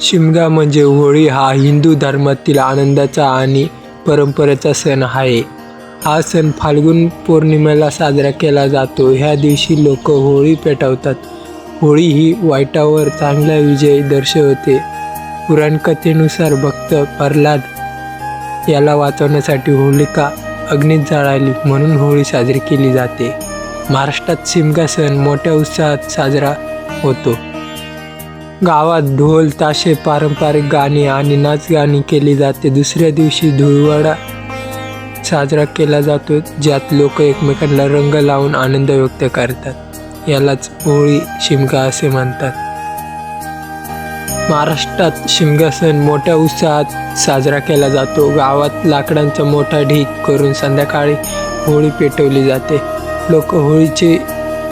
शिमगा म्हणजे होळी हा हिंदू धर्मातील आनंदाचा आणि परंपरेचा सण आहे. हा सण फाल्गुन पौर्णिमेला साजरा केला जातो. ह्या दिवशी लोक होळी पेटवतात. होळी ही वाईटावर चांगला विजय दर्शवते. पुराणकथेनुसार भक्त प्रल्हाद याला वाचवण्यासाठी होलिका अग्नीत जाळली म्हणून होळी साजरी केली जाते. महाराष्ट्रात शिमगा सण मोठ्या उत्साहात साजरा होतो. गावात ढोल ताशे, पारंपरिक गाणी आणि नाचगाणी केली जाते. दुसऱ्या दिवशी धुळवड साजरा केला जातो, ज्यात लोक एकमेकांना रंग लावून आनंद व्यक्त करतात. यालाच होळी शिमगा असे म्हणतात. महाराष्ट्रात शिमगा सण मोठ्या उत्साहात साजरा केला जातो. गावात लाकडांचा मोठा ढीग करून संध्याकाळी होळी पेटवली जाते. लोक होळीची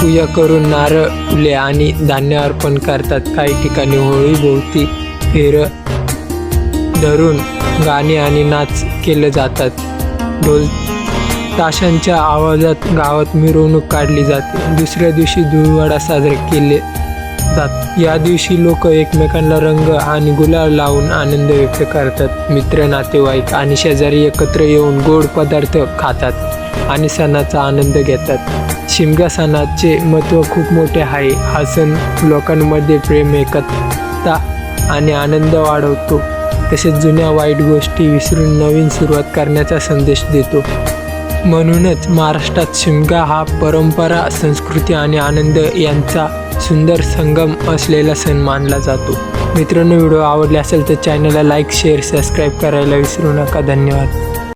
पूजा करून नारळ, फुले आणि धान्य अर्पण करतात. काही ठिकाणी होळी भोवती फेर धरून गाणी आणि नाच केले जातात. ढोल ताशांच्या आवाजात गावात मिरवणूक काढली जाते. दुसऱ्या दिवशी धुळवड साजरे केले जातात. या दिवशी लोक एकमेकांना रंग आणि गुलाल लावून आनंद व्यक्त करतात. मित्र, नातेवाईक आणि शेजारी एकत्र येऊन गोड पदार्थ खातात आणि सणाचा आनंद घेतात. शिमगा सणाचे महत्त्व खूप मोठे आहे. हा सण लोकांमध्ये प्रेम, एकता आणि आनंद वाढवतो. तसेच जुन्या वाईट गोष्टी विसरून नवीन सुरुवात करण्याचा संदेश देतो. म्हणूनच महाराष्ट्रात शिमगा हा परंपरा, संस्कृती आणि आनंद यांचा सुंदर संगम असलेला सण मानला जातो. मित्रांनो, व्हिडिओ आवडला असेल तर चॅनलला लाईक, शेअर, सबस्क्राईब करायला विसरू नका. धन्यवाद.